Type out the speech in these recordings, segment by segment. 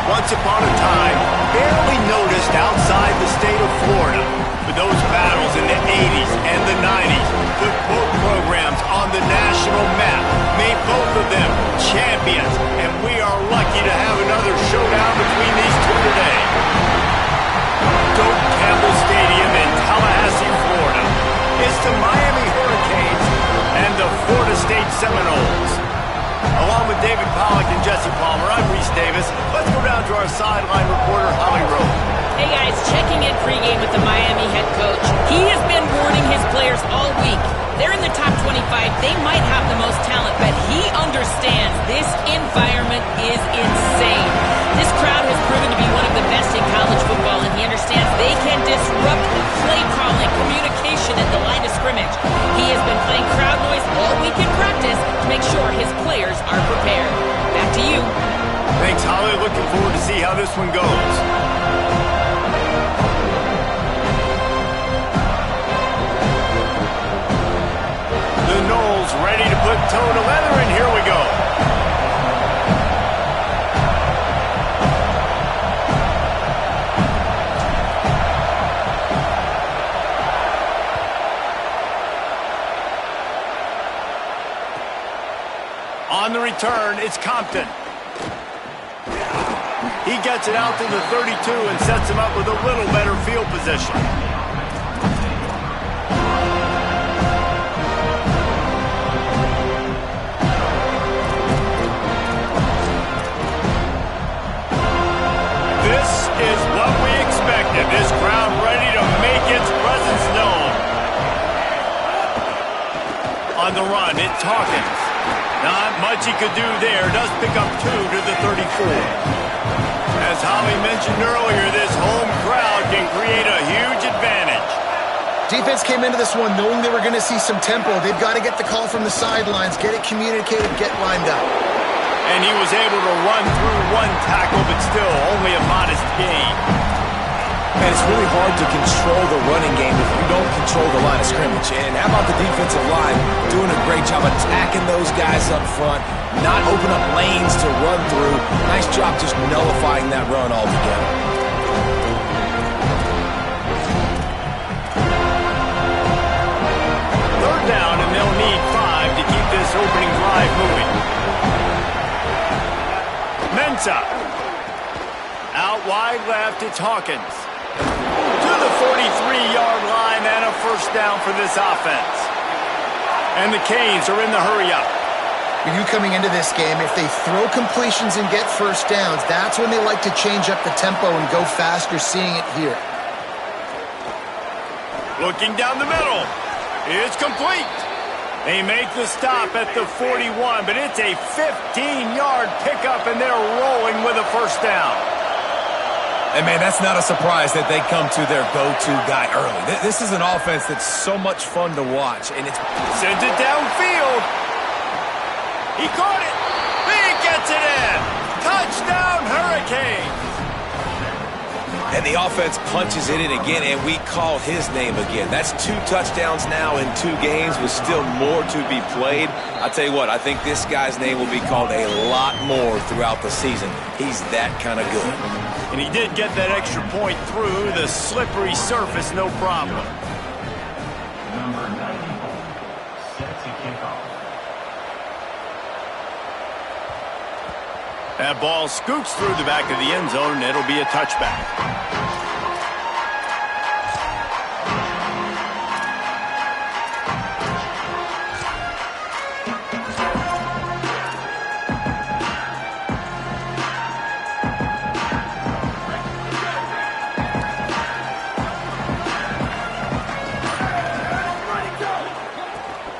Once upon a time, barely noticed outside the state of Florida. But those battles in the 80s and the 90s put both programs on the national map, made both of them champions, and we are lucky to have another showdown between these two today. Doak Campbell Stadium in Tallahassee, Florida. It's the Miami Hurricanes and the Florida State Seminoles. Along with David Pollack and Jesse Palmer, I'm Reese Davis. Let's go down to our sideline reporter, Holly Rowe. Hey guys, checking in pregame with the Miami head coach. He has been warning his players all week. They're in the top 25. They might have the most talent, but he understands this environment is insane. This crowd has proven to be one of the best in college football, and he understands they can disrupt play calling, communication at the line of scrimmage. He has been playing crowd noise all week in practice to make sure his players are prepared. Back to you. Thanks, Holly. Looking forward to see how this one goes. The Noles ready to put toe to leather, and here we go. On the return, it's Compton. He gets it out to the 32 and sets him up with a little better field position. This is what we expected. This crowd ready to make its presence known. On the run, it's Hawkins. Not much he could do there. Does pick up 2 to the 34. As Holly mentioned earlier, this home crowd can create a huge advantage. Defense came into this one knowing they were going to see some tempo. They've got to get the call from the sidelines, get it communicated, get lined up. And he was able to run through one tackle, but still only a modest gain. Man, it's really hard to control the running game if you don't control the line of scrimmage. And how about the defensive line doing a great job attacking those guys up front, not open up lanes to run through. Nice job just nullifying that run altogether. Third down, and they'll need 5 to keep this opening drive moving. Mensah. Out wide left, it's Hawkins. To the 43-yard line and a first down for this offense. And the Canes are in the hurry-up. For you coming into this game, if they throw completions and get first downs, that's when they like to change up the tempo and go fast. You're seeing it here. Looking down the middle. It's complete. They make the stop at the 41, but it's a 15-yard pickup, and they're rolling with a first down. And, man, that's not a surprise that they come to their go-to guy early. This is an offense that's so much fun to watch, and it's... Sends it downfield. He caught it. He gets it in. Touchdown, Hurricanes. And the offense punches it in again, and we call his name again. That's 2 touchdowns now in 2 games with still more to be played. I tell you what, I think this guy's name will be called a lot more throughout the season. He's that kind of good. And he did get that extra point through the slippery surface, no problem. Number 94, set to kick off. That ball scoots through the back of the end zone, and it'll be a touchback.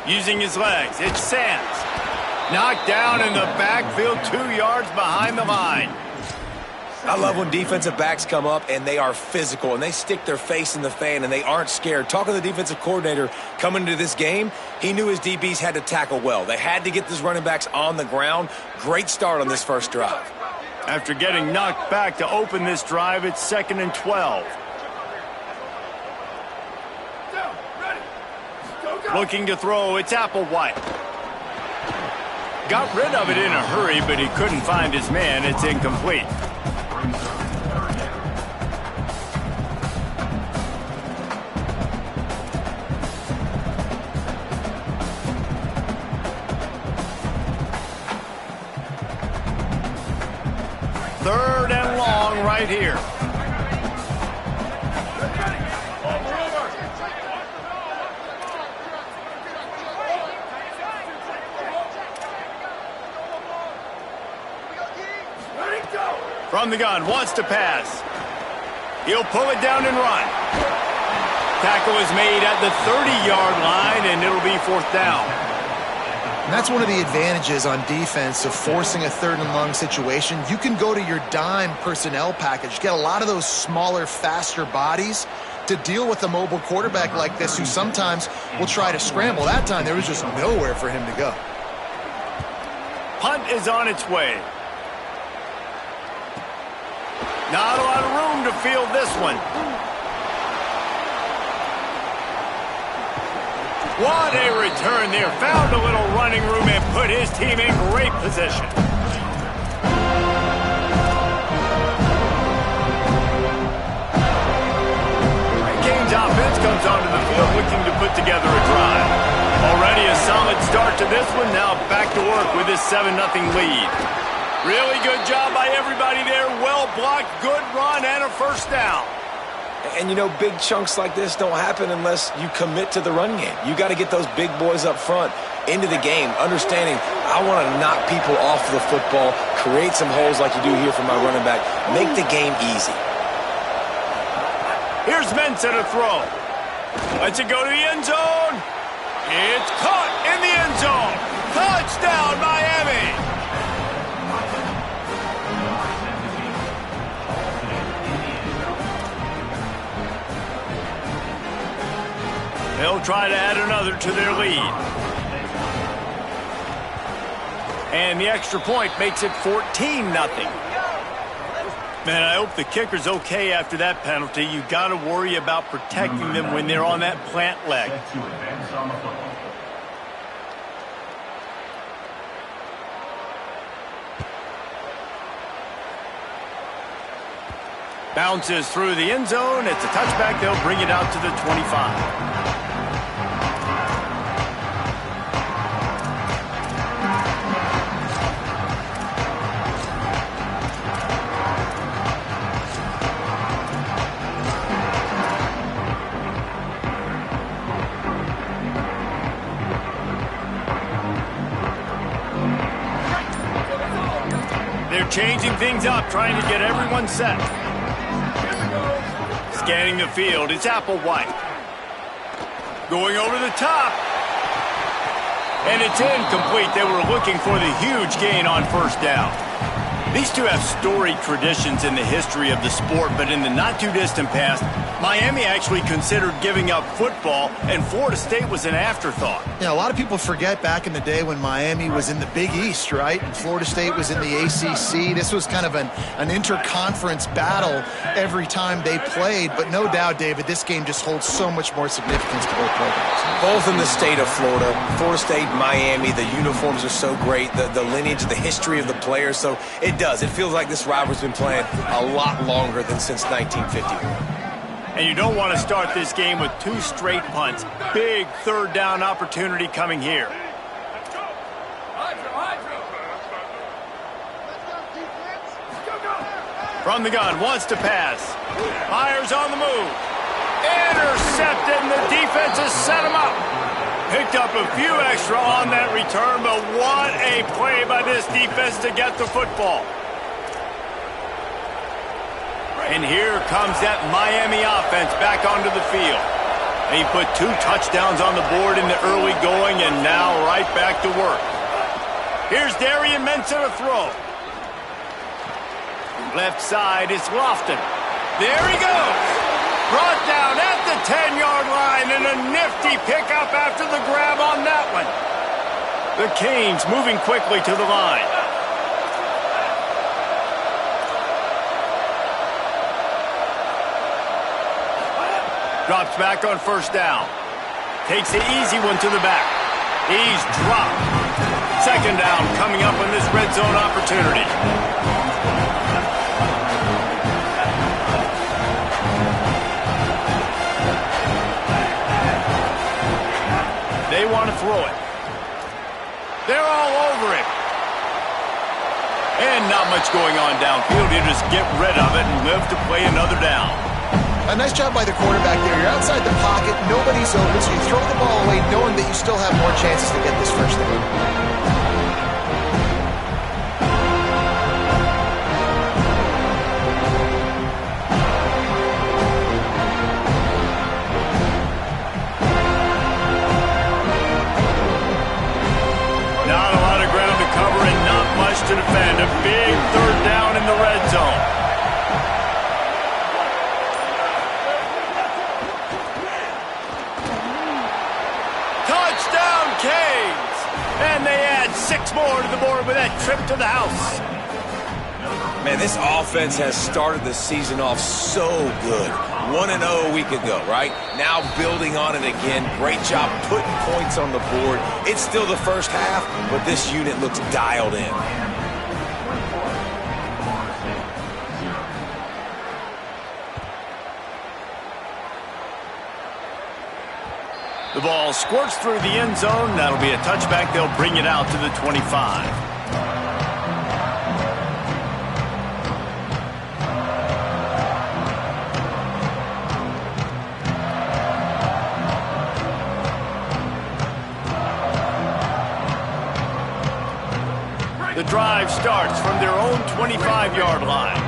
Using his legs, it's Sands. Knocked down in the backfield, 2 yards behind the line. I love when defensive backs come up and they are physical and they stick their face in the fan and they aren't scared. Talking to the defensive coordinator coming into this game, he knew his DBs had to tackle well. They had to get these running backs on the ground. Great start on this first drive. After getting knocked back to open this drive, it's 2nd and 12. Looking to throw, it's Applewhite. Got rid of it in a hurry, but he couldn't find his man. It's incomplete. brings up third down. Third and long right here. From the gun, wants to pass. He'll pull it down and run. Tackle is made at the 30-yard line, and it'll be fourth down. And that's one of the advantages on defense of forcing a third and long situation. You can go to your dime personnel package. Get a lot of those smaller, faster bodies to deal with a mobile quarterback like this who sometimes will try to scramble. That time, there was just nowhere for him to go. Punt is on its way. Not a lot of room to field this one. What a return there. Found a little running room and put his team in great position. Hurricanes offense comes onto the field looking to put together a drive. Already a solid start to this one. Now back to work with this 7-0 lead. Really good job by everybody there. Well blocked, good run, and a first down. And, you know, big chunks like this don't happen unless you commit to the run game. You got to get those big boys up front into the game, understanding I want to knock people off the football, create some holes like you do here for my running back, make the game easy. Here's Mensah to throw. Lets it go to the end zone. It's caught in the end zone. Touchdown, Miami. They'll try to add another to their lead. And the extra point makes it 14-0. Man, I hope the kicker's okay after that penalty. You got to worry about protecting them when they're on that plant leg. Set to advance on the football. Bounces through the end zone. It's a touchback. They'll bring it out to the 25. They're changing things up, trying to get everyone set. Scanning the field, it's Applewhite. Going over the top. And it's incomplete. They were looking for the huge gain on first down. These two have storied traditions in the history of the sport, but in the not-too-distant past, Miami actually considered giving up football, and Florida State was an afterthought. Yeah, a lot of people forget back in the day when Miami was in the Big East, right? And Florida State was in the ACC. This was kind of an interconference battle every time they played. But no doubt, David, this game just holds so much more significance to both programs. Both in the state of Florida. Florida State, Miami, the uniforms are so great. The lineage, the history of the players. So it does. It feels like this rivalry's been playing a lot longer than since 1951. And you don't want to start this game with two straight punts. Big third down opportunity coming here. From the gun, wants to pass. Fires on the move. Intercepted, and the defense has set him up. Picked up a few extra on that return, but what a play by this defense to get the football. And here comes that Miami offense back onto the field. He put 2 touchdowns on the board in the early going, and now right back to work. Here's Darian Mensah to throw. Left side is Lofton. There he goes. Brought down at the 10-yard line, and a nifty pickup after the grab on that one. The Canes moving quickly to the line. Drops back on first down. Takes the easy one to the back. He's dropped. Second down coming up on this red zone opportunity. not much going on downfield. You just get rid of it and live to play another down. A nice job by the quarterback there. You're outside the pocket, nobody's open, so you throw the ball away knowing that you still have more chances to get this first down. Not a lot of ground to cover and not much to defend. A big third down in the red zone. Touchdown, Canes! And they add 6 more to the board with that trip to the house. Man, this offense has started the season off so good. 1-0 a week ago, right? Now building on it again. Great job putting points on the board. It's still the first half, but this unit looks dialed in. The ball squirts through the end zone. That'll be a touchback. They'll bring it out to the 25. The drive starts from their own 25-yard line.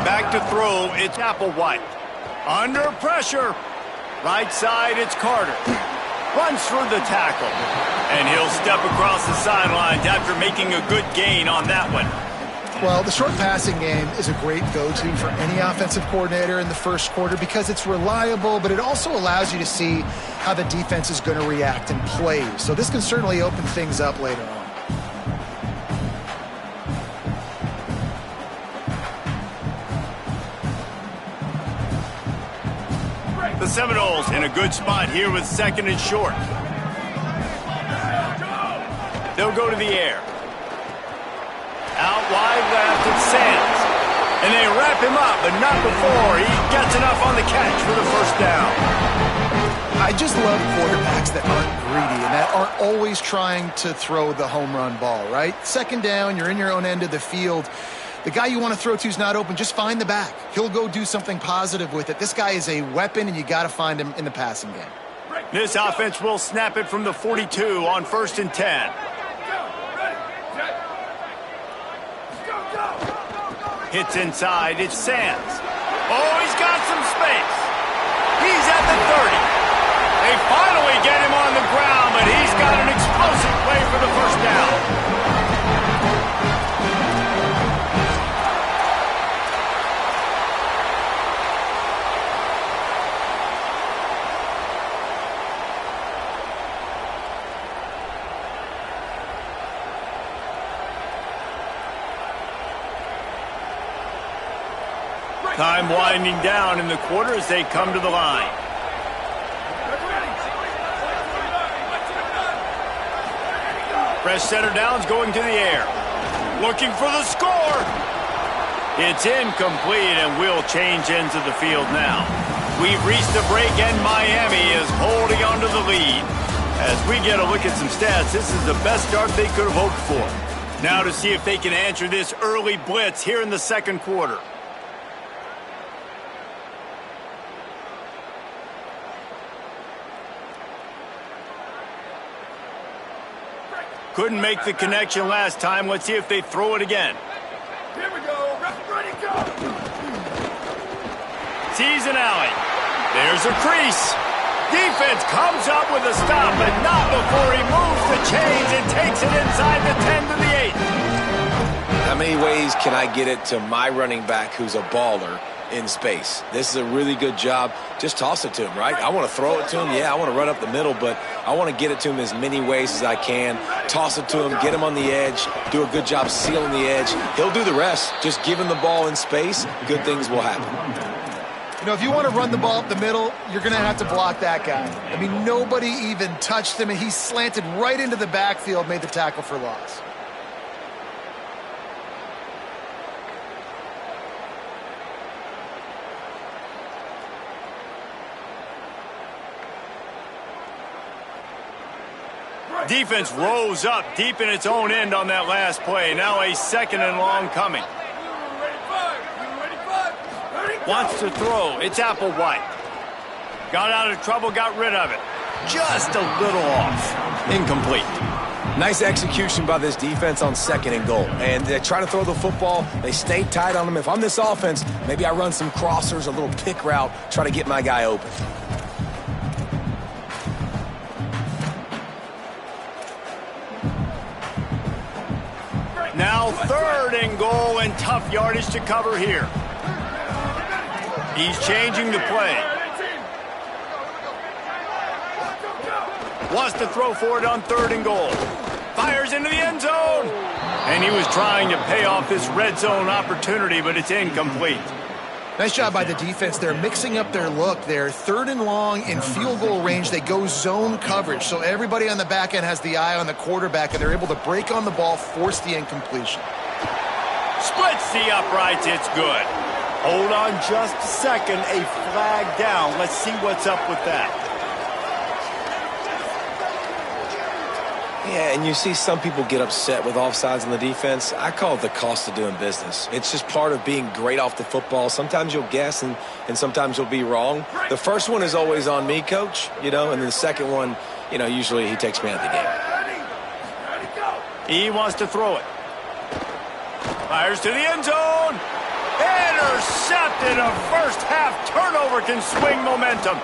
Back to throw, it's Applewhite. Under pressure. Right side, it's Carter. Runs through the tackle. And he'll step across the sidelines after making a good gain on that one. Well, the short passing game is a great go-to for any offensive coordinator in the first quarter because it's reliable, but it also allows you to see how the defense is going to react and play. So this can certainly open things up later on. The Seminoles in a good spot here with 2nd and short. They'll go to the air. Out wide left, it's Sands. And they wrap him up, but not before he gets enough on the catch for the first down. I just love quarterbacks that aren't greedy and that aren't always trying to throw the home run ball, right? 2nd down, you're in your own end of the field. The guy you want to throw to is not open. Just find the back. He'll go do something positive with it. This guy is a weapon, and you got to find him in the passing game. This offense will snap it from the 42 on 1st and 10. Hits inside, it's Sands. Oh, he's got some space. He's at the 30. They finally get him on the ground, but he's got an explosive play for the first down. Time winding down in the quarter as they come to the line. Fresh center downs going to the air. Looking for the score. It's incomplete, and we'll change ends of the field now. We've reached the break, and Miami is holding on to the lead. As we get a look at some stats, this is the best start they could have hoped for. Now to see if they can answer this early blitz here in the 2nd quarter. Couldn't make the connection last time. Let's see if they throw it again. Here we go. Ready, go. Sees an alley. There's a crease. Defense comes up with a stop, but not before he moves the chains and takes it inside the 10 to the 8. How many ways can I get it to my running back who's a baller in space? This is a really good job. Just toss it to him, right? I want to throw it to him. Yeah, I want to run up the middle, but I want to get it to him as many ways as I can. Toss it to him, get him on the edge, do a good job sealing the edge. He'll do the rest. Just give him the ball in space. Good things will happen. You know, if you want to run the ball up the middle, you're going to have to block that guy. I mean, nobody even touched him, and he slanted right into the backfield, made the tackle for loss. Defense rose up deep in its own end on that last play. Now a 2nd and long coming. Wants to throw. It's Applewhite. Got out of trouble, got rid of it. Just a little off. Incomplete. Nice execution by this defense on 2nd and goal. And they try to throw the football. They stay tight on them. If I'm this offense, maybe I run some crossers, a little pick route, try to get my guy open. Now 3rd and goal and tough yardage to cover here. He's changing the play. Wants to throw for it on 3rd and goal. Fires into the end zone. And he was trying to pay off this red zone opportunity, but it's incomplete. Nice job by the defense. They're mixing up their look. They're 3rd and long in field goal range. They go zone coverage. So everybody on the back end has the eye on the quarterback, and they're able to break on the ball, force the incompletion. Splits the uprights. It's good. Hold on just a second. A flag down. Let's see what's up with that. Yeah, and you see some people get upset with offsides on the defense. I call it the cost of doing business. It's just part of being great off the football. Sometimes you'll guess and sometimes you'll be wrong. The first one is always on me, Coach, and then the second one, usually he takes me out of the game. He wants to throw it. Fires to the end zone. Intercepted. A first half turnover can swing momentum.